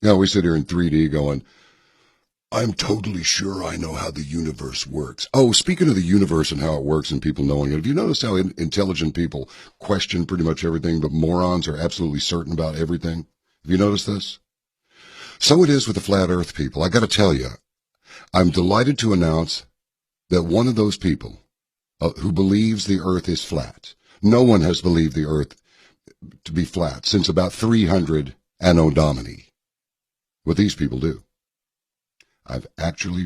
Yeah, we sit here in 3D going, I'm totally sure I know how the universe works. Oh, speaking of the universe and how it works and people knowing it, have you noticed how intelligent people question pretty much everything, but morons are absolutely certain about everything? Have you noticed this? So it is with the flat earth people. I got to tell you, I'm delighted to announce that one of those people who believes the earth is flat, no one has believed the earth to be flat since about 300 Anno Domini. What these people do. I've actually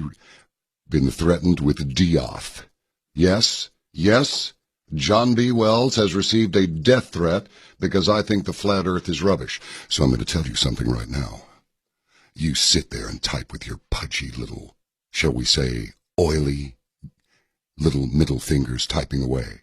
been threatened with death. Yes, John B. Wells has received a death threat because I think the flat earth is rubbish. So I'm going to tell you something right now. You sit there and type with your pudgy little, shall we say, oily little middle fingers typing away.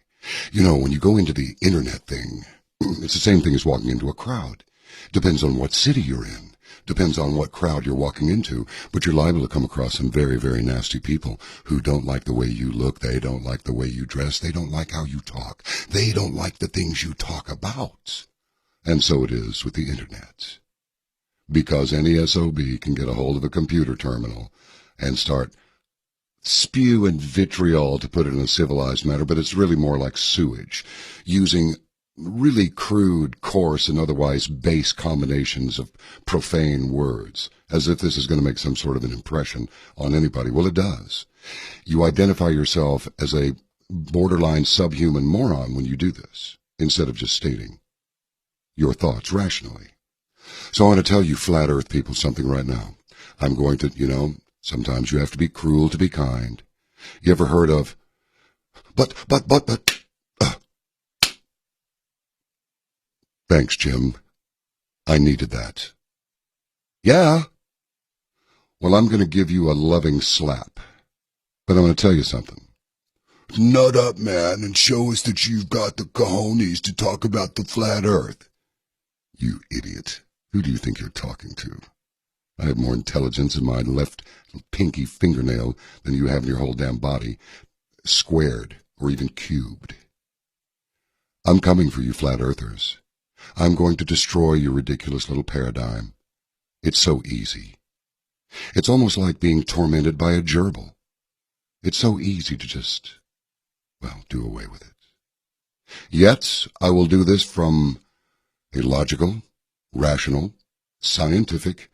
You know, when you go into the internet thing, it's the same thing as walking into a crowd. Depends on what city you're in. Depends on what crowd you're walking into, but you're liable to come across some very, very nasty people who don't like the way you look. They don't like the way you dress. They don't like how you talk. They don't like the things you talk about. And so it is with the internet. Because any SOB can get a hold of a computer terminal and start spewing vitriol, to put it in a civilized manner, but it's really more like sewage, using really crude, coarse, and otherwise base combinations of profane words, as if this is going to make some sort of an impression on anybody. Well, it does. You identify yourself as a borderline subhuman moron when you do this, instead of just stating your thoughts rationally. So I want to tell you flat earth people something right now. I'm going to, sometimes you have to be cruel to be kind. You ever heard of, but, thanks, Jim. I needed that. Yeah. Well, I'm going to give you a loving slap. But I'm going to tell you something. Nut up, man, and show us that you've got the cojones to talk about the flat earth. You idiot. Who do you think you're talking to? I have more intelligence in my left pinky fingernail than you have in your whole damn body, squared or even cubed. I'm coming for you, flat earthers. I'm going to destroy your ridiculous little paradigm. It's so easy. It's almost like being tormented by a gerbil. It's so easy to just, do away with it. Yet, I will do this from a logical, rational, scientific,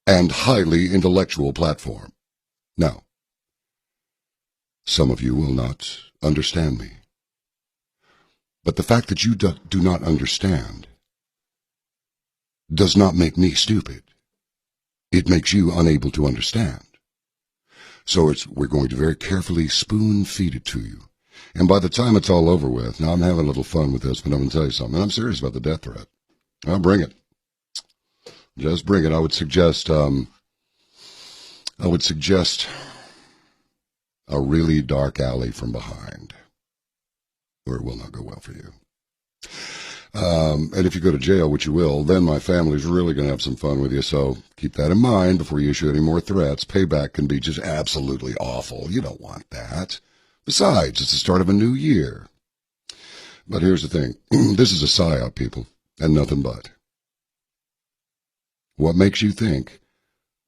and highly intellectual platform. Now, some of you will not understand me. But the fact that you do not understand does not make me stupid. It makes you unable to understand. So we're going to very carefully spoon-feed it to you. And by the time it's all over with, now I'm having a little fun with this, but I'm going to tell you something. I'm serious about the death threat. I'll bring it. Just bring it. I would suggest a really dark alley from behind, or it will not go well for you. And if you go to jail, which you will, then my family's really going to have some fun with you. So keep that in mind before you issue any more threats. Payback can be just absolutely awful. You don't want that. Besides, it's the start of a new year. But here's the thing. This is a psyop, people, and nothing but. What makes you think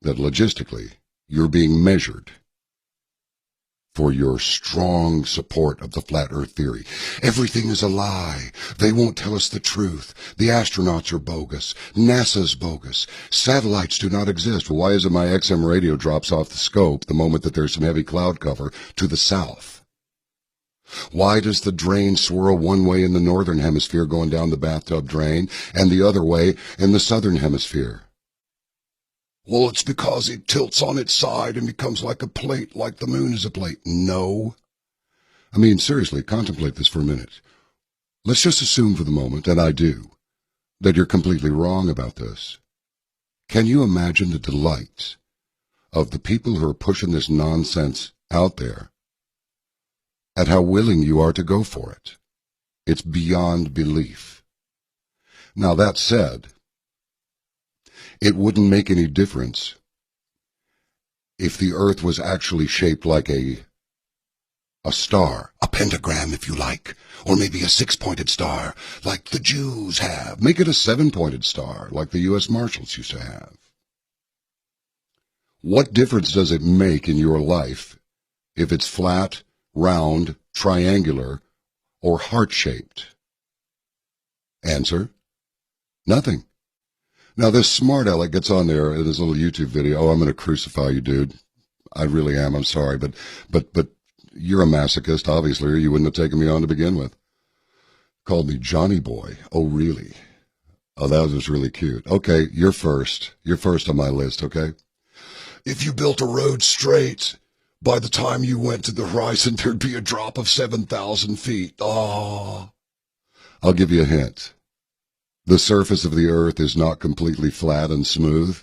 that logistically you're being measured for your strong support of the flat earth theory? Everything is a lie. They won't tell us the truth. The astronauts are bogus. NASA's bogus. Satellites do not exist. Well, why is it my XM radio drops off the scope the moment that there's some heavy cloud cover to the south? Why does the drain swirl one way in the northern hemisphere going down the bathtub drain and the other way in the southern hemisphere? Well, it's because it tilts on its side and becomes like a plate, like the moon is a plate. No. I mean, seriously, contemplate this for a minute. Let's just assume for the moment, and I do, that you're completely wrong about this. Can you imagine the delight of the people who are pushing this nonsense out there at how willing you are to go for it? It's beyond belief. Now, that said, it wouldn't make any difference if the earth was actually shaped like a star, a pentagram if you like, or maybe a six-pointed star like the Jews have. Make it a seven-pointed star like the U.S. Marshals used to have. What difference does it make in your life if it's flat, round, triangular, or heart-shaped? Answer: nothing. Now, this smart aleck gets on there in his little YouTube video. Oh, I'm going to crucify you, dude. I really am. I'm sorry, but you're a masochist, obviously, or you wouldn't have taken me on to begin with. Called me Johnny Boy. Oh, really? Oh, that was really cute. Okay, you're first. You're first on my list, okay? If you built a road straight, by the time you went to the horizon, there'd be a drop of 7,000 feet. Oh. I'll give you a hint. The surface of the earth is not completely flat and smooth.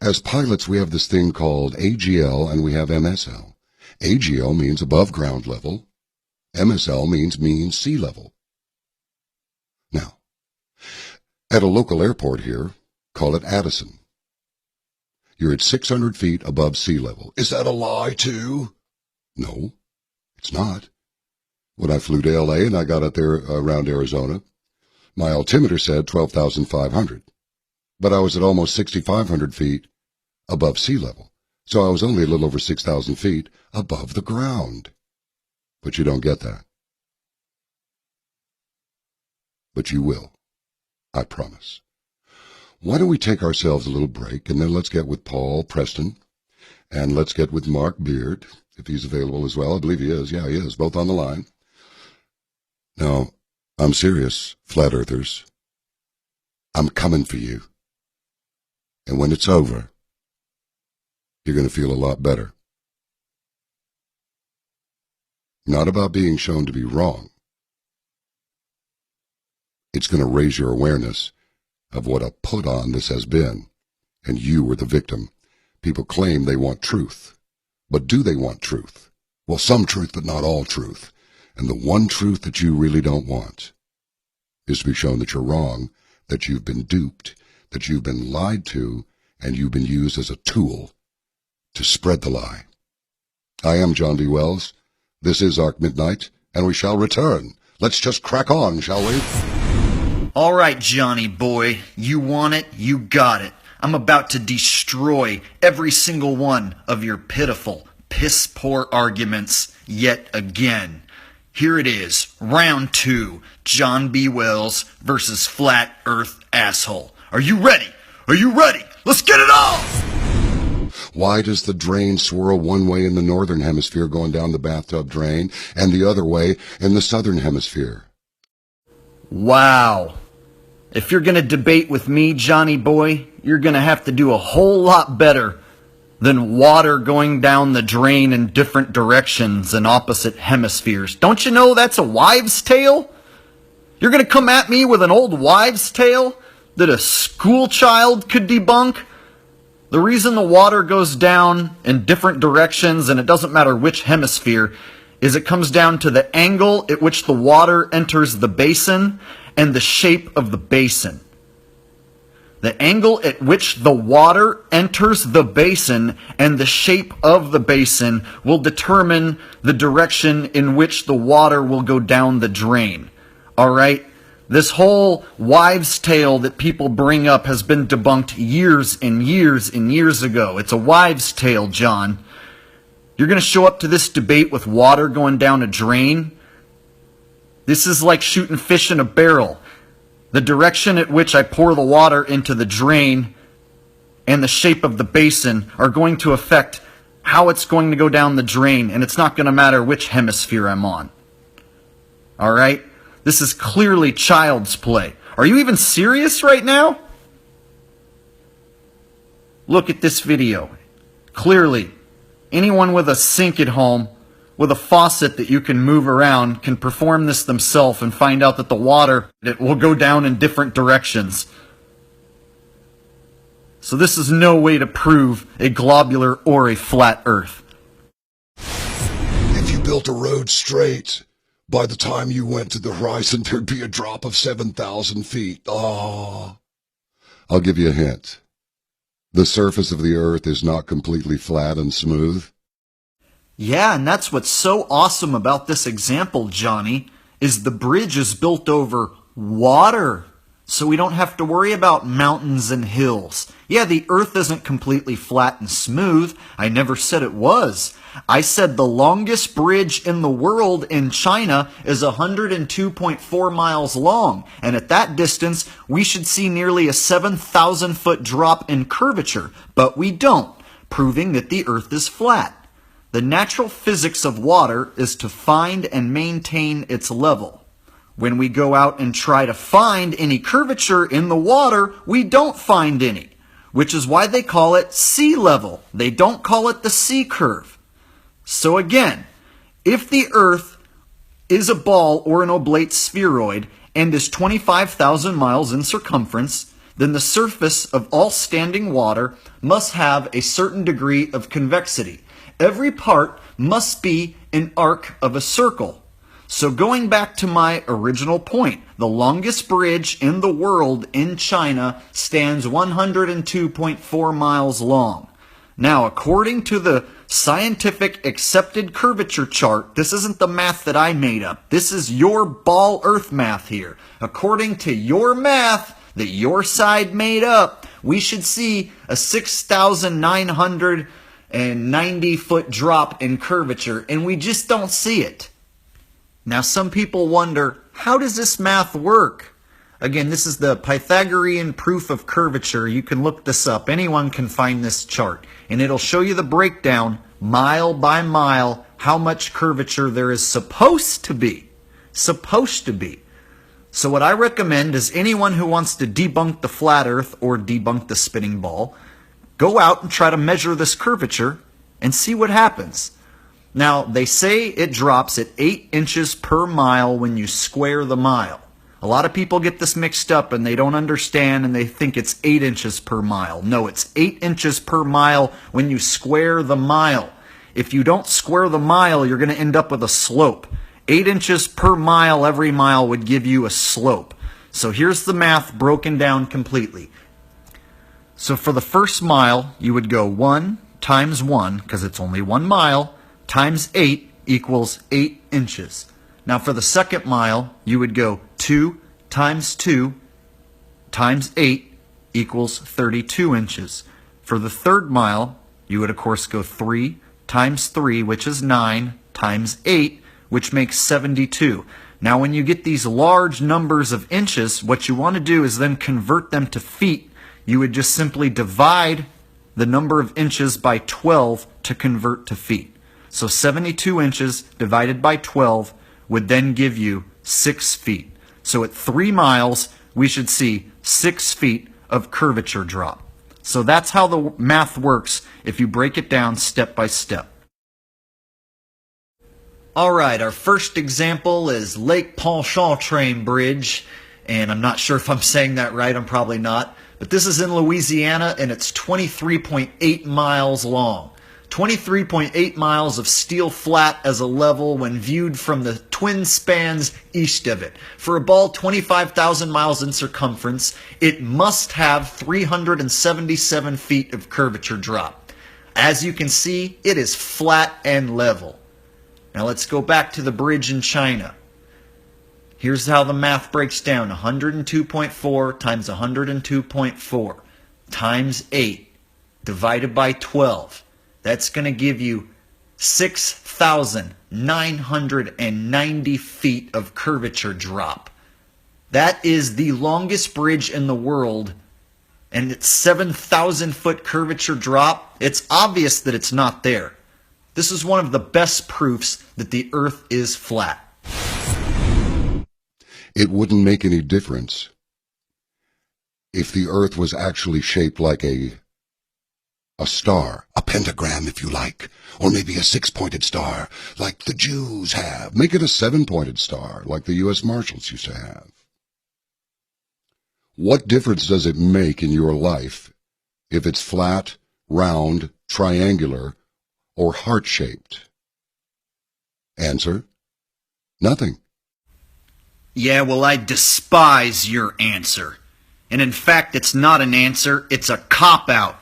As pilots, we have this thing called AGL and we have MSL. AGL means above ground level. MSL means mean sea level. Now, at a local airport here, call it Addison. You're at 600 feet above sea level. Is that a lie, too? No, it's not. When I flew to L.A. and I got out there around Arizona, my altimeter said 12,500. But I was at almost 6,500 feet above sea level. So I was only a little over 6,000 feet above the ground. But you don't get that. But you will. I promise. Why don't we take ourselves a little break, and then let's get with Paul Preston, and let's get with Mark Beard, if he's available as well. I believe he is. Yeah, he is. Both on the line. Now, I'm serious, flat earthers. I'm coming for you. And when it's over, you're going to feel a lot better. Not about being shown to be wrong. It's going to raise your awareness of what a put-on this has been, and you were the victim. People claim they want truth, but do they want truth? Well, some truth, but not all truth. And the one truth that you really don't want is to be shown that you're wrong, that you've been duped, that you've been lied to, and you've been used as a tool to spread the lie. I am John B. Wells. This is Ark Midnight, and we shall return. Let's just crack on, shall we? All right, Johnny boy, you want it, you got it. I'm about to destroy every single one of your pitiful, piss-poor arguments yet again. Here it is, round 2, John B. Wells versus Flat Earth Asshole. Are you ready? Are you ready? Let's get it on! Why does the drain swirl one way in the northern hemisphere going down the bathtub drain and the other way in the southern hemisphere? Wow. If you're going to debate with me, Johnny boy, you're going to have to do a whole lot better than water going down the drain in different directions and opposite hemispheres. Don't you know that's a wives' tale? You're going to come at me with an old wives' tale that a school child could debunk? The reason the water goes down in different directions, and it doesn't matter which hemisphere, is it comes down to the angle at which the water enters the basin and the shape of the basin. The angle at which the water enters the basin and the shape of the basin will determine the direction in which the water will go down the drain. All right? This whole wives' tale that people bring up has been debunked years and years and years ago. It's a wives' tale, John. You're going to show up to this debate with water going down a drain? This is like shooting fish in a barrel. The direction at which I pour the water into the drain and the shape of the basin are going to affect how it's going to go down the drain, and it's not going to matter which hemisphere I'm on. All right? This is clearly child's play. Are you even serious right now? Look at this video. Clearly, anyone with a sink at home with a faucet that you can move around can perform this themselves and find out that the water, it will go down in different directions. So this is no way to prove a globular or a flat earth. If you built a road straight, by the time you went to the horizon, there'd be a drop of 7,000 feet. Oh. I'll give you a hint. The surface of the earth is not completely flat and smooth. Yeah, and that's what's so awesome about this example, Johnny, is the bridge is built over water. So we don't have to worry about mountains and hills. Yeah, the earth isn't completely flat and smooth. I never said it was. I said the longest bridge in the world in China is 102.4 miles long. And at that distance, we should see nearly a 7,000-foot drop in curvature. But we don't, proving that the earth is flat. The natural physics of water is to find and maintain its level. When we go out and try to find any curvature in the water, we don't find any, which is why they call it sea level. They don't call it the sea curve. So again, if the Earth is a ball or an oblate spheroid and is 25,000 miles in circumference, then the surface of all standing water must have a certain degree of convexity. Every part must be an arc of a circle. So going back to my original point, the longest bridge in the world in China stands 102.4 miles long. Now, according to the scientific accepted curvature chart, this isn't the math that I made up. This is your ball earth math here. According to your math that your side made up, we should see a 6,990-foot drop in curvature, and we just don't see it. Now, some people wonder, how does this math work? Again, this is the Pythagorean proof of curvature. You can look this up. Anyone can find this chart. And it'll show you the breakdown, mile by mile, how much curvature there is supposed to be. Supposed to be. So what I recommend is anyone who wants to debunk the flat earth or debunk the spinning ball, go out and try to measure this curvature and see what happens. Now, they say it drops at 8 inches per mile when you square the mile. A lot of people get this mixed up and they don't understand and they think it's 8 inches per mile. No, it's 8 inches per mile when you square the mile. If you don't square the mile, you're going to end up with a slope. 8 inches per mile every mile would give you a slope. So here's the math broken down completely. So for the first mile, you would go 1 times 1, because it's only 1 mile, times 8 equals 8 inches. Now for the second mile, you would go 2 times 2 times 8 equals 32 inches. For the third mile, you would of course go 3 times 3, which is 9, times 8, which makes 72. Now when you get these large numbers of inches, what you want to do is then convert them to feet. You would just simply divide the number of inches by 12 to convert to feet. So 72 inches divided by 12 would then give you 6 feet. So at 3 miles, we should see 6 feet of curvature drop. So that's how the math works if you break it down step by step. All right, our first example is Lake Pontchartrain Bridge, and I'm not sure if I'm saying that right, I'm probably not, but this is in Louisiana and it's 23.8 miles long. 23.8 miles of steel flat as a level when viewed from the twin spans east of it. For a ball 25,000 miles in circumference, it must have 377 feet of curvature drop. As you can see, it is flat and level. Now let's go back to the bridge in China. Here's how the math breaks down. 102.4 times 102.4 times 8 divided by 12. That's going to give you 6,990 feet of curvature drop. That is the longest bridge in the world, and it's 7,000-foot curvature drop. It's obvious that it's not there. This is one of the best proofs that the earth is flat. It wouldn't make any difference if the earth was actually shaped like a star, a pentagram if you like, or maybe a 6-pointed star like the Jews have. Make it a 7-pointed star like the U.S. Marshals used to have. What difference does it make in your life if it's flat, round, triangular, or heart-shaped? Answer: nothing. Yeah, well, I despise your answer. And in fact, it's not an answer, it's a cop-out.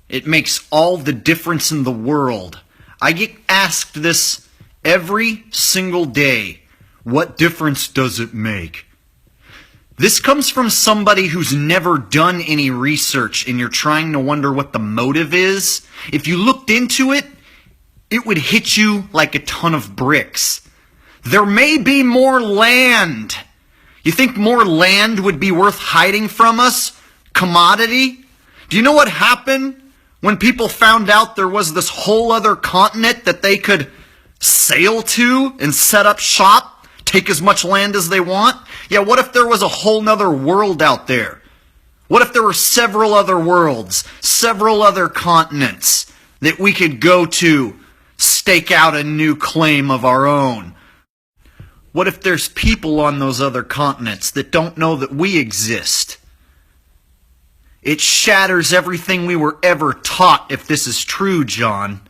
It makes all the difference in the world. I get asked this every single day. What difference does it make? This comes from somebody who's never done any research and you're trying to wonder what the motive is. If you looked into it, it would hit you like a ton of bricks. There may be more land. You think more land would be worth hiding from us? Commodity? Do you know what happened when people found out there was this whole other continent that they could sail to and set up shop? Take as much land as they want? Yeah, what if there was a whole nother world out there? What if there were several other worlds, several other continents that we could go to, stake out a new claim of our own? What if there's people on those other continents that don't know that we exist? It shatters everything we were ever taught if this is true, John.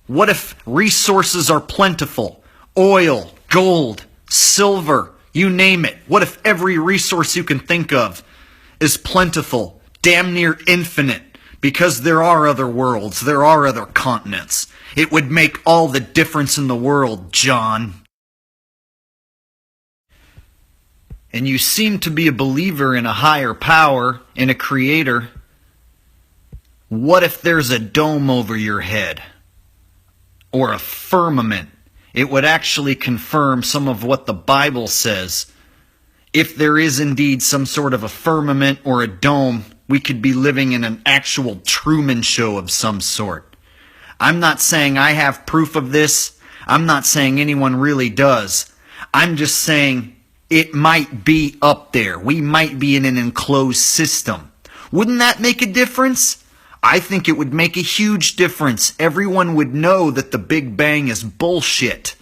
What if resources are plentiful? Oil, gold, silver, you name it. What if every resource you can think of is plentiful, damn near infinite, because there are other worlds, there are other continents? It would make all the difference in the world, John. And you seem to be a believer in a higher power, in a creator. What if there's a dome over your head? Or a firmament? It would actually confirm some of what the Bible says. If there is indeed some sort of a firmament or a dome, we could be living in an actual Truman Show of some sort. I'm not saying I have proof of this. I'm not saying anyone really does. I'm just saying it might be up there. We might be in an enclosed system. Wouldn't that make a difference? I think it would make a huge difference. Everyone would know that the Big Bang is bullshit.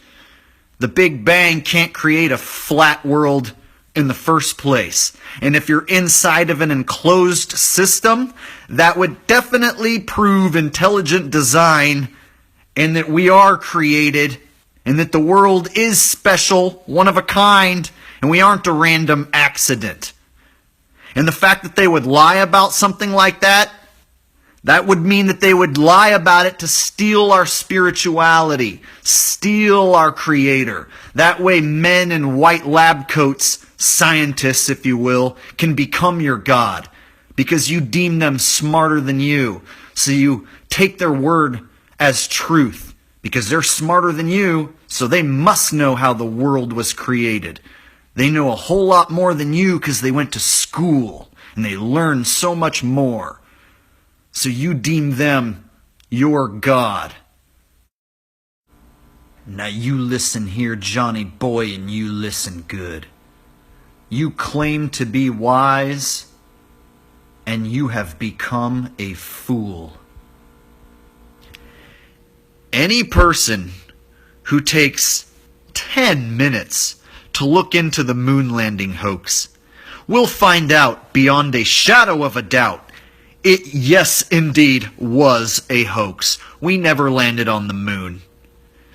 The Big Bang can't create a flat world in the first place. And if you're inside of an enclosed system, that would definitely prove intelligent design and that we are created and that the world is special, one of a kind, and we aren't a random accident. And the fact that they would lie about something like that, that would mean that they would lie about it to steal our spirituality, steal our creator. That way men in white lab coats, scientists if you will, can become your God because you deem them smarter than you. So you take their word as truth because they're smarter than you, so they must know how the world was created. They know a whole lot more than you because they went to school and they learned so much more. So you deem them your God. Now you listen here, Johnny boy, and you listen good. You claim to be wise, and you have become a fool. Any person who takes 10 minutes to look into the moon landing hoax will find out beyond a shadow of a doubt it, yes, indeed, was a hoax. We never landed on the moon.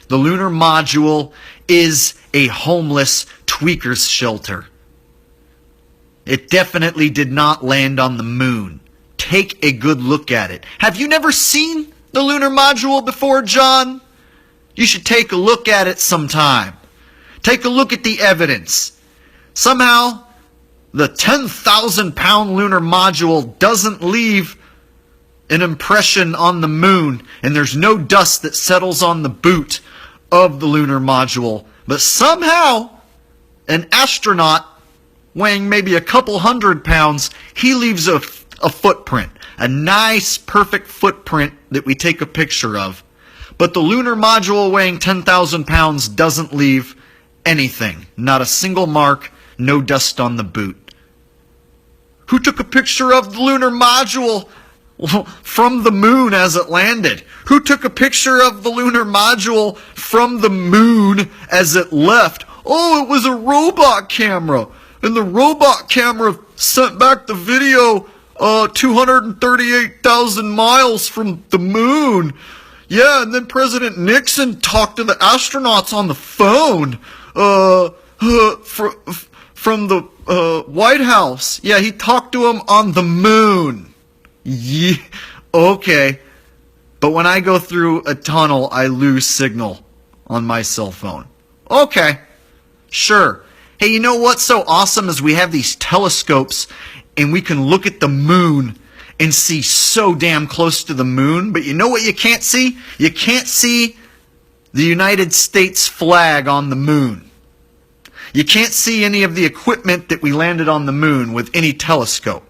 The lunar module is a homeless tweakers shelter. It definitely did not land on the moon. Take a good look at it. Have you never seen the lunar module before, John? You should take a look at it sometime. Take a look at the evidence. Somehow, the 10,000-pound lunar module doesn't leave an impression on the moon, and there's no dust that settles on the boot of the lunar module. But somehow, an astronaut weighing maybe a couple hundred pounds, he leaves a footprint, a nice, perfect footprint that we take a picture of. But the lunar module weighing 10,000 pounds doesn't leave anything, not a single mark, no dust on the boot. Who took a picture of the lunar module from the moon as it landed? Who took a picture of the lunar module from the moon as it left? Oh, it was a robot camera. And the robot camera sent back the video 238,000 miles from the moon. Yeah, and then President Nixon talked to the astronauts on the phone from the White House. Yeah, he talked to them on the moon. Yeah, okay. But when I go through a tunnel, I lose signal on my cell phone. Okay, sure. Hey, you know what's so awesome is we have these telescopes and we can look at the moon and see so damn close to the moon. But you know what you can't see? You can't see the United States flag on the moon. You can't see any of the equipment that we landed on the moon with any telescope.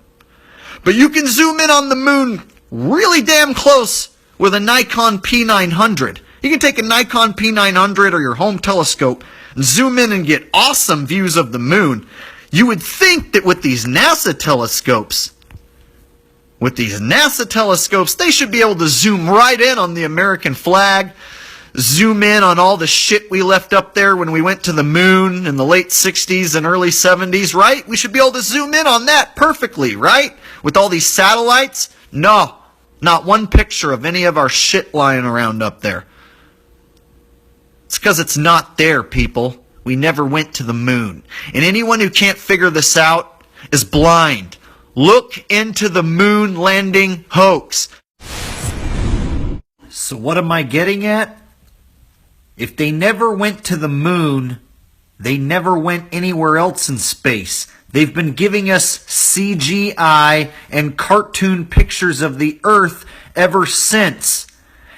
But you can zoom in on the moon really damn close with a Nikon P900. You can take a Nikon P900 or your home telescope and zoom in and get awesome views of the moon. You would think that with these NASA telescopes, they should be able to zoom right in on the American flag, zoom in on all the shit we left up there when we went to the moon in the late 60s and early 70s, right? We should be able to zoom in on that perfectly, right? With all these satellites? No, not one picture of any of our shit lying around up there. It's because it's not there, people. We never went to the moon. And anyone who can't figure this out is blind. Look into the moon landing hoax. So what am I getting at? If they never went to the moon, they never went anywhere else in space. They've been giving us CGI and cartoon pictures of the Earth ever since.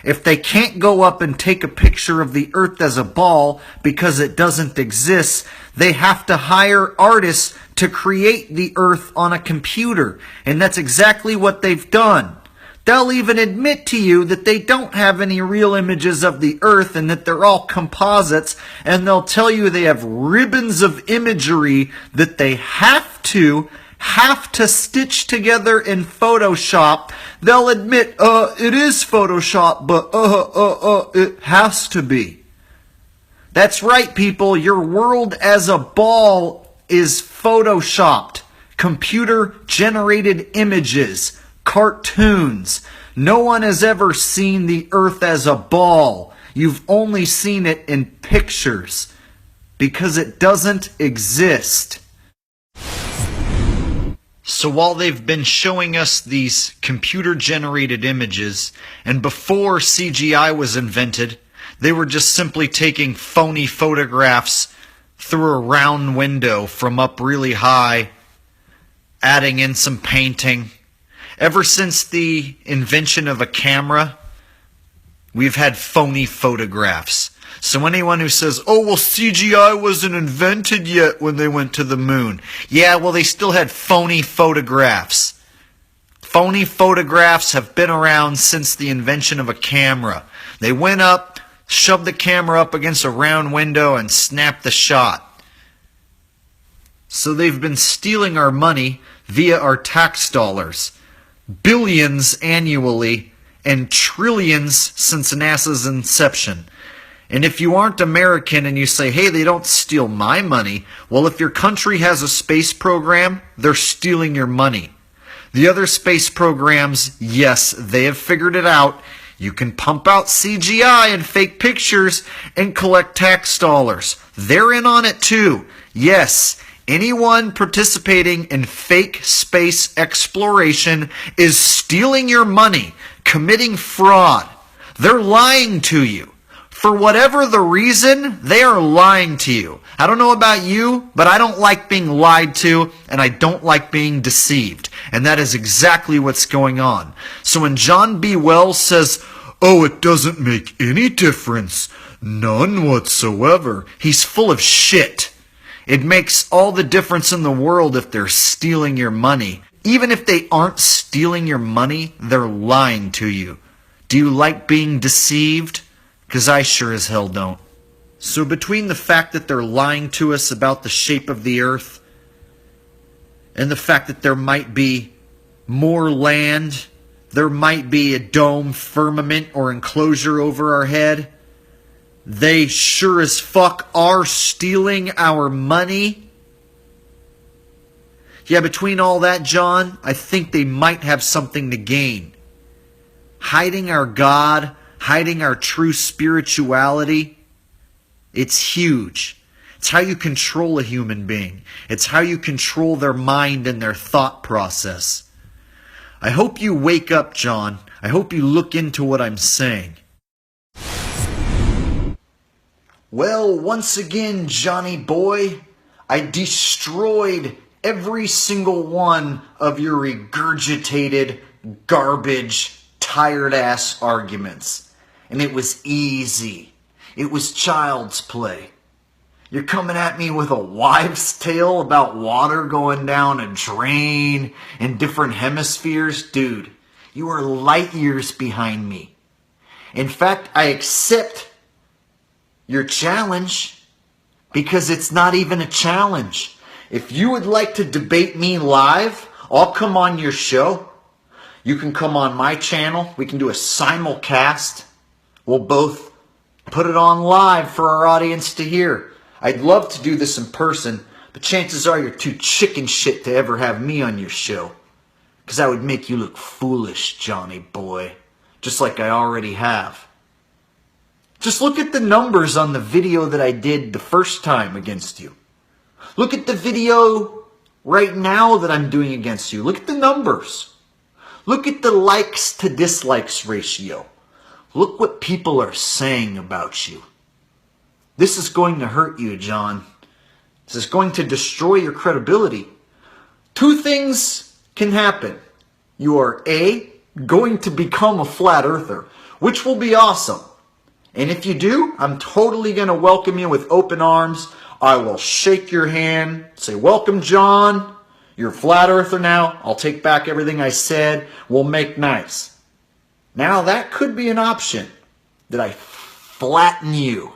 If they can't go up and take a picture of the Earth as a ball because it doesn't exist, they have to hire artists to create the Earth on a computer. And that's exactly what they've done. They'll even admit to you that they don't have any real images of the Earth and that they're all composites, and they'll tell you they have ribbons of imagery that they have to stitch together in Photoshop. They'll admit, it is Photoshop, but it has to be. That's right, people. Your world as a ball is Photoshopped. Computer-generated images. Cartoons. No one has ever seen the Earth as a ball. You've only seen it in pictures because it doesn't exist. So while they've been showing us these computer-generated images, and before CGI was invented, they were just simply taking phony photographs through a round window from up really high, adding in some painting. Ever since the invention of a camera, we've had phony photographs. So anyone who says, oh, well, CGI wasn't invented yet when they went to the moon. Yeah, well, they still had phony photographs. Phony photographs have been around since the invention of a camera. They went up, shoved the camera up against a round window, and snapped the shot. So they've been stealing our money via our tax dollars. Billions annually and trillions since NASA's inception. And if you aren't American and you say, hey, they don't steal my money, well, if your country has a space program, they're stealing your money. The other space programs, yes, they have figured it out. You can pump out CGI and fake pictures and collect tax dollars. They're in on it too. Yes, anyone participating in fake space exploration is stealing your money, committing fraud. They're lying to you. For whatever the reason, they are lying to you. I don't know about you, but I don't like being lied to, and I don't like being deceived. And that is exactly what's going on. So when John B. Wells says, oh, it doesn't make any difference, none whatsoever, he's full of shit. It makes all the difference in the world if they're stealing your money. Even if they aren't stealing your money, they're lying to you. Do you like being deceived? Because I sure as hell don't. So between the fact that they're lying to us about the shape of the earth and the fact that there might be more land, there might be a dome, firmament, or enclosure over our head, they sure as fuck are stealing our money. Yeah, between all that, John, I think they might have something to gain. Hiding our God, hiding our true spirituality, it's huge. It's how you control a human being. It's how you control their mind and their thought process. I hope you wake up, John. I hope you look into what I'm saying. Well, once again, Johnny boy, I destroyed every single one of your regurgitated, garbage, tired-ass arguments. And it was easy. It was child's play. You're coming at me with a wives' tale about water going down a drain in different hemispheres? Dude, you are light years behind me. In fact, I accept your challenge because it's not even a challenge. If you would like to debate me live, I'll come on your show. You can come on my channel. We can do a simulcast. We'll both put it on live for our audience to hear. I'd love to do this in person, but chances are you're too chicken shit to ever have me on your show. Because I would make you look foolish, Johnny boy. Just like I already have. Just look at the numbers on the video that I did the first time against you. Look at the video right now that I'm doing against you. Look at the numbers. Look at the likes to dislikes ratio. Look what people are saying about you. This is going to hurt you, John. This is going to destroy your credibility. Two things can happen. You are A, going to become a flat earther, which will be awesome. And if you do, I'm totally going to welcome you with open arms. I will shake your hand, say, welcome, John. You're a flat earther now. I'll take back everything I said. We'll make nice. Now that could be an option, that I flatten you.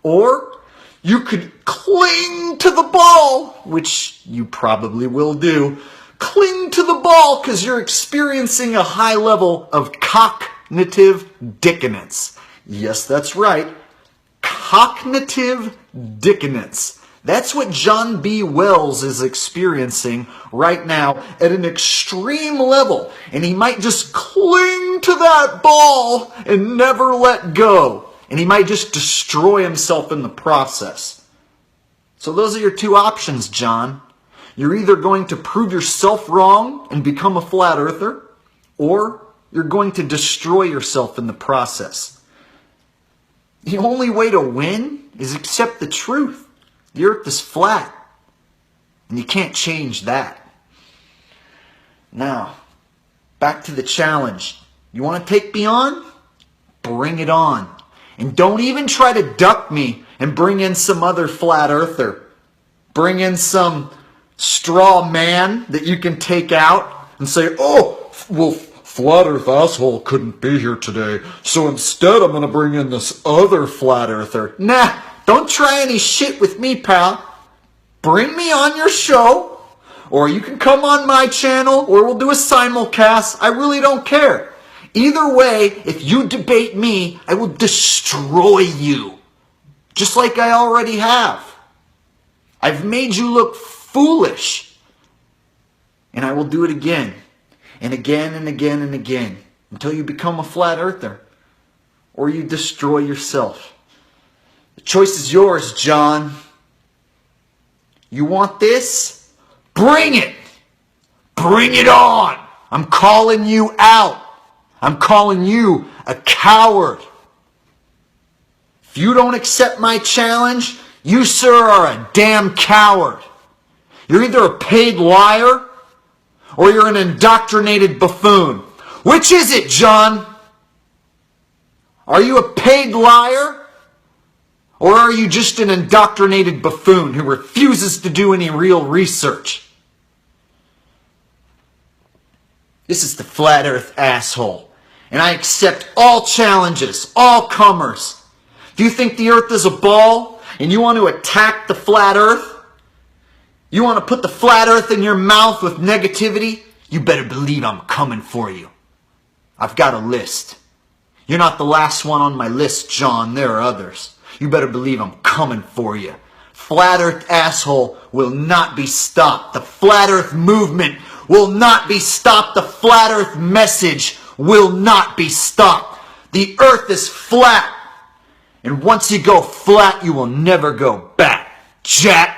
Or you could cling to the ball, which you probably will do. Cling to the ball because you're experiencing a high level of cognitive dissonance. Yes, that's right. Cognitive dissonance. That's what John B. Wells is experiencing right now at an extreme level. And he might just cling to that ball and never let go. And he might just destroy himself in the process. So those are your two options, John. You're either going to prove yourself wrong and become a flat earther, or you're going to destroy yourself in the process. The only way to win is accept the truth. The earth is flat, and you can't change that. Now, back to the challenge. You want to take me on? Bring it on. And don't even try to duck me and bring in some other flat earther. Bring in some straw man that you can take out and say, oh, well, flat earth asshole couldn't be here today, so instead I'm going to bring in this other flat earther. Nah, don't try any shit with me, pal. Bring me on your show, or you can come on my channel, or we'll do a simulcast. I really don't care. Either way, if you debate me, I will destroy you. Just like I already have. I've made you look foolish. And I will do it again. And again and again and again. Until you become a flat earther. Or you destroy yourself. The choice is yours, John. You want this? Bring it! Bring it on! I'm calling you out. I'm calling you a coward. If you don't accept my challenge, you, sir, are a damn coward. You're either a paid liar or you're an indoctrinated buffoon. Which is it, John? Are you a paid liar? Or are you just an indoctrinated buffoon who refuses to do any real research? This is the Flat Earth Asshole. And I accept all challenges, all comers. Do you think the earth is a ball and you want to attack the flat earth? You want to put the flat earth in your mouth with negativity? You better believe I'm coming for you. I've got a list. You're not the last one on my list, John. There are others. You better believe I'm coming for you. Flat Earth Asshole will not be stopped. The Flat Earth movement will not be stopped. The Flat Earth message will not be stopped. The earth is flat. And once you go flat, you will never go back. Jack.